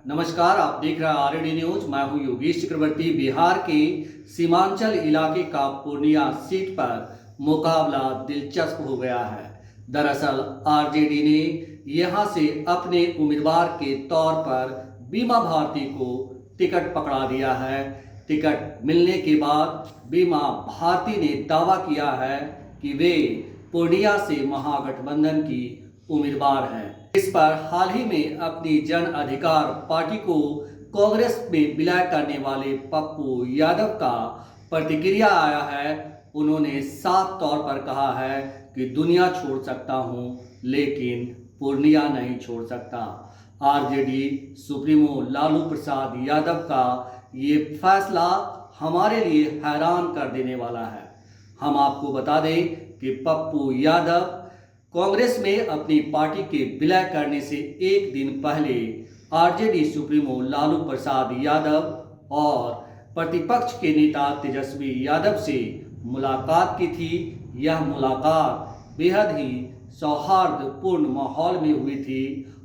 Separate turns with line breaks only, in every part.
नमस्कार, आप देख रहे हैं आरएडी न्यूज। मैं हूं योगेश चक्रवर्ती। बिहार के सीमांचल इलाके का पूर्णिया सीट पर मुकाबला दिलचस्प हो गया है। दरअसल आरजेडी ने यहां से अपने उम्मीदवार के तौर पर बीमा भारती को टिकट पकड़ा दिया है। टिकट मिलने के बाद बीमा भारती ने दावा किया है कि वे पूर्णिया से महागठबंधन की उम्मीदवार हैं। इस पर हाल ही में अपनी जन अधिकार पार्टी को कांग्रेस में विलय करने वाले पप्पू यादव का प्रतिक्रिया आया है। उन्होंने साफ तौर पर कहा है कि दुनिया छोड़ सकता हूं, लेकिन पूर्णिया नहीं छोड़ सकता। आरजेडी सुप्रीमो लालू प्रसाद यादव का ये फैसला हमारे लिए हैरान कर देने वाला है। हम आपको बता दें कि पप्पू यादव कांग्रेस में अपनी पार्टी के विलय करने से एक दिन पहले आरजेडी सुप्रीमो लालू प्रसाद यादव और प्रतिपक्ष के नेता तेजस्वी यादव से मुलाकात की थी। यह मुलाकात बेहद ही सौहार्दपूर्ण माहौल में हुई थी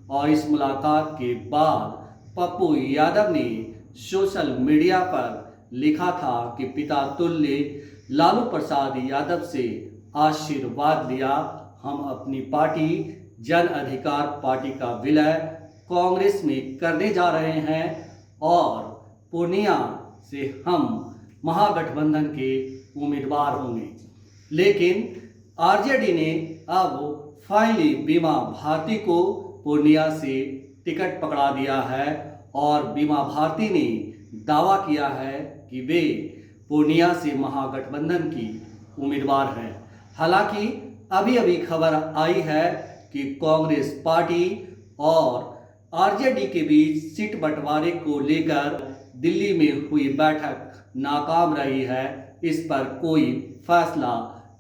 और इस मुलाकात के बाद पप्पू यादव ने सोशल मीडिया पर लिखा था कि पिता तुल्य लालू प्रसाद यादव से आशीर्वाद लिया। हम अपनी पार्टी जन अधिकार पार्टी का विलय कांग्रेस में करने जा रहे हैं और पूर्णिया से हम महागठबंधन के उम्मीदवार होंगे। लेकिन आरजेडी ने अब फाइनली बीमा भारती को पूर्णिया से टिकट पकड़ा दिया है और बीमा भारती ने दावा किया है कि वे पूर्णिया से महागठबंधन की उम्मीदवार हैं। हालांकि अभी अभी खबर आई है कि कांग्रेस पार्टी और आरजेडी के बीच सीट बंटवारे को लेकर दिल्ली में हुई बैठक नाकाम रही है। इस पर कोई फैसला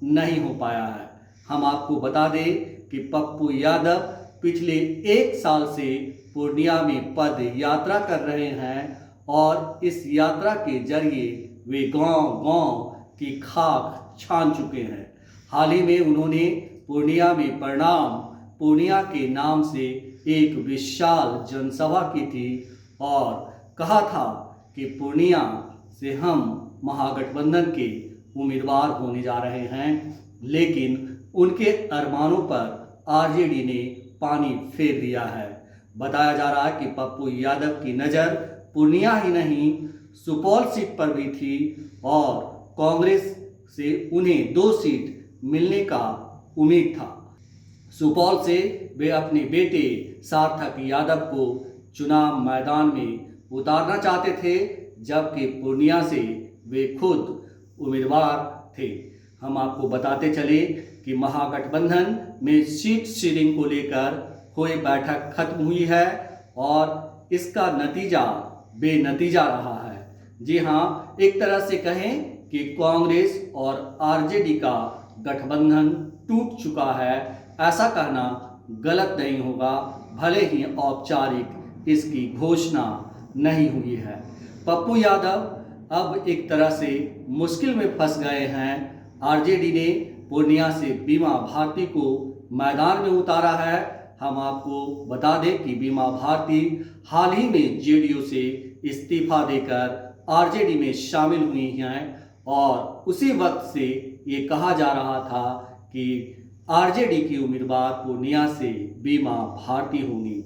नहीं हो पाया है। हम आपको बता दें कि पप्पू यादव पिछले एक साल से पूर्णिया में पद यात्रा कर रहे हैं और इस यात्रा के जरिए वे गांव-गांव की खाक छान चुके हैं। हाल ही में उन्होंने पूर्णिया में परिणाम पूर्णिया के नाम से एक विशाल जनसभा की थी और कहा था कि पूर्णिया से हम महागठबंधन के उम्मीदवार होने जा रहे हैं। लेकिन उनके अरमानों पर आरजेडी ने पानी फेर दिया है। बताया जा रहा है कि पप्पू यादव की नज़र पूर्णिया ही नहीं सुपौल सीट पर भी थी और कांग्रेस से उन्हें 2 सीट मिलने का उम्मीद था। सुपौल से वे अपने बेटे सार्थक यादव को चुनाव मैदान में उतारना चाहते थे, जबकि पूर्णिया से वे खुद उम्मीदवार थे। हम आपको बताते चले कि महागठबंधन में सीट शेयरिंग को लेकर हुई बैठक खत्म हुई है और इसका नतीजा बेनतीजा रहा है। जी हाँ, एक तरह से कहें कि कांग्रेस और आरजेडी का गठबंधन टूट चुका है। ऐसा कहना गलत नहीं होगा, भले ही औपचारिक इसकी घोषणा नहीं हुई है। पप्पू यादव अब एक तरह से मुश्किल में फंस गए हैं। आरजेडी ने पूर्णिया से बीमा भारती को मैदान में उतारा है। हम आपको बता दें कि बीमा भारती हाल ही में जेडीयू से इस्तीफा देकर आरजेडी में शामिल हुई हैं और उसी वक्त से ये कहा जा रहा था कि आरजेडी की उम्मीदवार पूर्णिया से बीमा भारती होंगी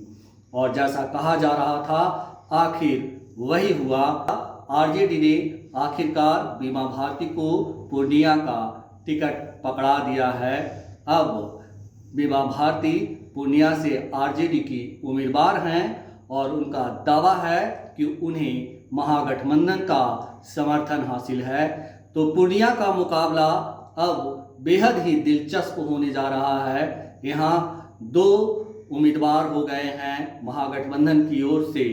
और जैसा कहा जा रहा था आखिर वही हुआ। आरजेडी ने आखिरकार बीमा भारती को पूर्णिया का टिकट पकड़ा दिया है। अब बीमा भारती पूर्णिया से आरजेडी की उम्मीदवार हैं और उनका दावा है कि उन्हें महागठबंधन का समर्थन हासिल है। तो पूर्णिया का मुकाबला अब बेहद ही दिलचस्प होने जा रहा है। यहाँ 2 उम्मीदवार हो गए हैं महागठबंधन की ओर से,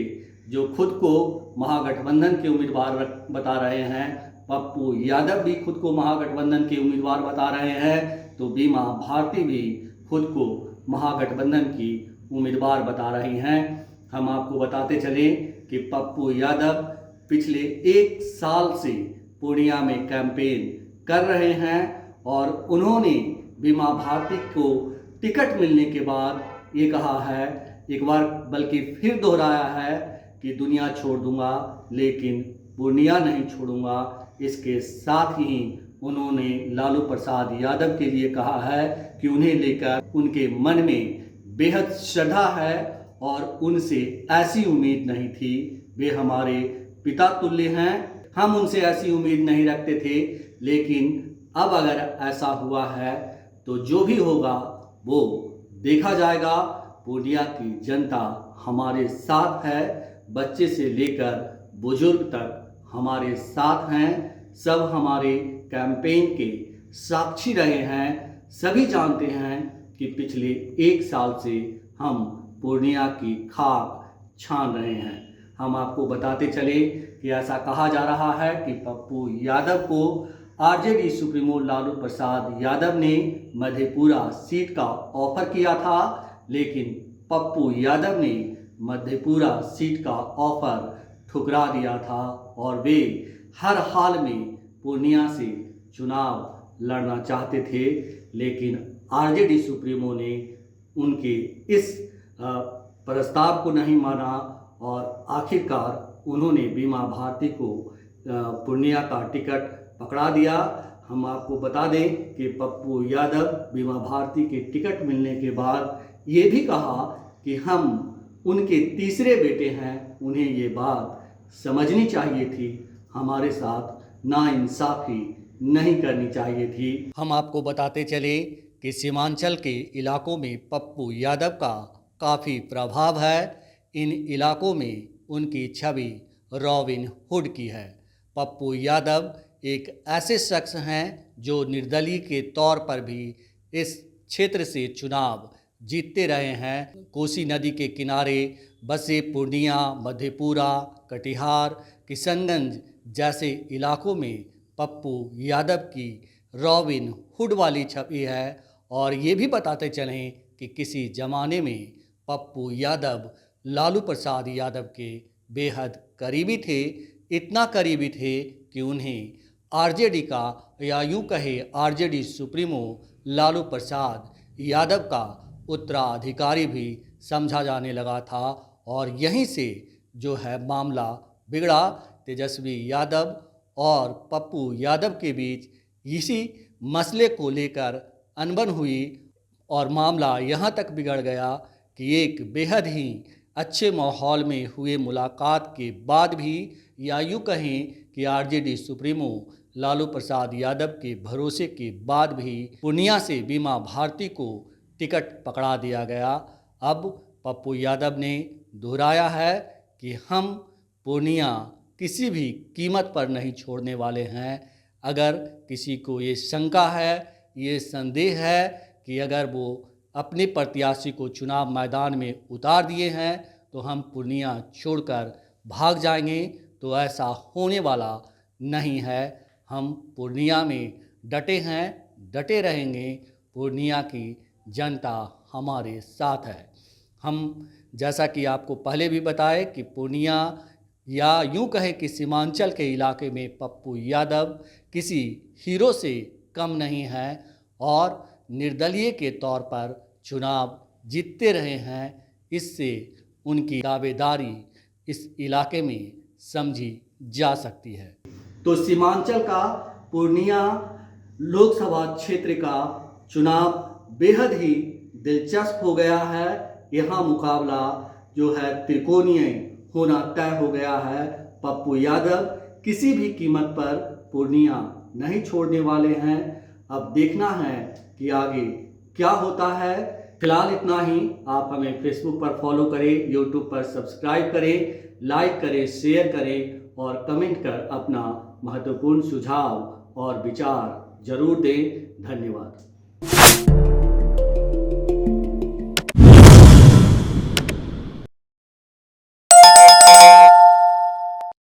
जो खुद को महागठबंधन के उम्मीदवार बता रहे हैं। पप्पू यादव भी खुद को महागठबंधन के उम्मीदवार बता रहे हैं, तो बीमा भारती भी खुद को महागठबंधन की उम्मीदवार बता रही हैं। हम आपको बताते चले कि पप्पू यादव पिछले एक साल से पूर्णिया में कैंपेन कर रहे हैं और उन्होंने बीमा भारती को टिकट मिलने के बाद ये कहा है, एक बार बल्कि फिर दोहराया है कि दुनिया छोड़ दूंगा लेकिन पूर्णिया नहीं छोड़ूंगा। इसके साथ ही उन्होंने लालू प्रसाद यादव के लिए कहा है कि उन्हें लेकर उनके मन में बेहद श्रद्धा है और उनसे ऐसी उम्मीद नहीं थी। वे हमारे पिता तुल्य हैं, हम उनसे ऐसी उम्मीद नहीं रखते थे, लेकिन अब अगर ऐसा हुआ है तो जो भी होगा वो देखा जाएगा। पूर्णिया की जनता हमारे साथ है, बच्चे से लेकर बुजुर्ग तक हमारे साथ हैं। सब हमारे कैंपेन के साक्षी रहे हैं। सभी जानते हैं कि पिछले 1 साल से हम पूर्णिया की खाक छान रहे हैं। हम आपको बताते चले कि ऐसा कहा जा रहा है कि पप्पू यादव को आरजेडी सुप्रीमो लालू प्रसाद यादव ने मधेपुरा सीट का ऑफर किया था, लेकिन पप्पू यादव ने मधेपुरा सीट का ऑफर ठुकरा दिया था और वे हर हाल में पूर्णिया से चुनाव लड़ना चाहते थे। लेकिन आरजेडी सुप्रीमो ने उनके इस प्रस्ताव को नहीं माना और आखिरकार उन्होंने बीमा भारती को पूर्णिया का टिकट पकड़ा दिया। हम आपको बता दें कि पप्पू यादव बीमा भारती के टिकट मिलने के बाद ये भी कहा कि हम उनके तीसरे बेटे हैं, उन्हें ये बात समझनी चाहिए थी, हमारे साथ नाइंसाफ़ी नहीं करनी चाहिए थी। हम आपको बताते चले कि सीमांचल के इलाकों में पप्पू यादव का काफ़ी प्रभाव है। इन इलाकों में उनकी छवि रॉबिन हुड की है। पप्पू यादव एक ऐसे शख्स हैं जो निर्दलीय के तौर पर भी इस क्षेत्र से चुनाव जीतते रहे हैं। कोसी नदी के किनारे बसे पूर्णिया, मधेपुरा, कटिहार, किशनगंज जैसे इलाकों में पप्पू यादव की रॉबिन हुड वाली छवि है। और ये भी बताते चलें कि किसी ज़माने में पप्पू यादव लालू प्रसाद यादव के बेहद करीबी थे। इतना करीबी थे कि उन्हें आरजेडी का या यूँ कहे आरजेडी सुप्रीमो लालू प्रसाद यादव का उत्तराधिकारी भी समझा जाने लगा था। और यहीं से जो है मामला बिगड़ा। तेजस्वी यादव और पप्पू यादव के बीच इसी मसले को लेकर अनबन हुई और मामला यहाँ तक बिगड़ गया कि एक बेहद ही अच्छे माहौल में हुए मुलाकात के बाद भी या यूँ कहें कि आरजेडी सुप्रीमो लालू प्रसाद यादव के भरोसे के बाद भी पूर्णिया से बीमा भारती को टिकट पकड़ा दिया गया। अब पप्पू यादव ने दोहराया है कि हम पूर्णिया किसी भी कीमत पर नहीं छोड़ने वाले हैं। अगर किसी को ये शंका है, ये संदेह है कि अगर वो अपने प्रत्याशी को चुनाव मैदान में उतार दिए हैं तो हम पूर्णिया छोड़कर भाग जाएंगे, तो ऐसा होने वाला नहीं है। हम पूर्णिया में डटे हैं, डटे रहेंगे। पूर्णिया की जनता हमारे साथ है। हम जैसा कि आपको पहले भी बताए कि पूर्णिया या यूं कहें कि सीमांचल के इलाके में पप्पू यादव किसी हीरो से कम नहीं है और निर्दलीय के तौर पर चुनाव जीतते रहे हैं। इससे उनकी दावेदारी इस इलाके में समझी जा सकती है। तो सीमांचल का पूर्णिया लोकसभा क्षेत्र का चुनाव बेहद ही दिलचस्प हो गया है। यहाँ मुकाबला जो है त्रिकोणीय होना तय हो गया है। पप्पू यादव किसी भी कीमत पर पूर्णिया नहीं छोड़ने वाले हैं। अब देखना है कि आगे क्या होता है। फिलहाल इतना ही। आप हमें फेसबुक पर फॉलो करें, यूट्यूब पर सब्सक्राइब करें, लाइक करें, शेयर करें और कमेंट कर अपना महत्वपूर्ण सुझाव और विचार जरूर दें। धन्यवाद।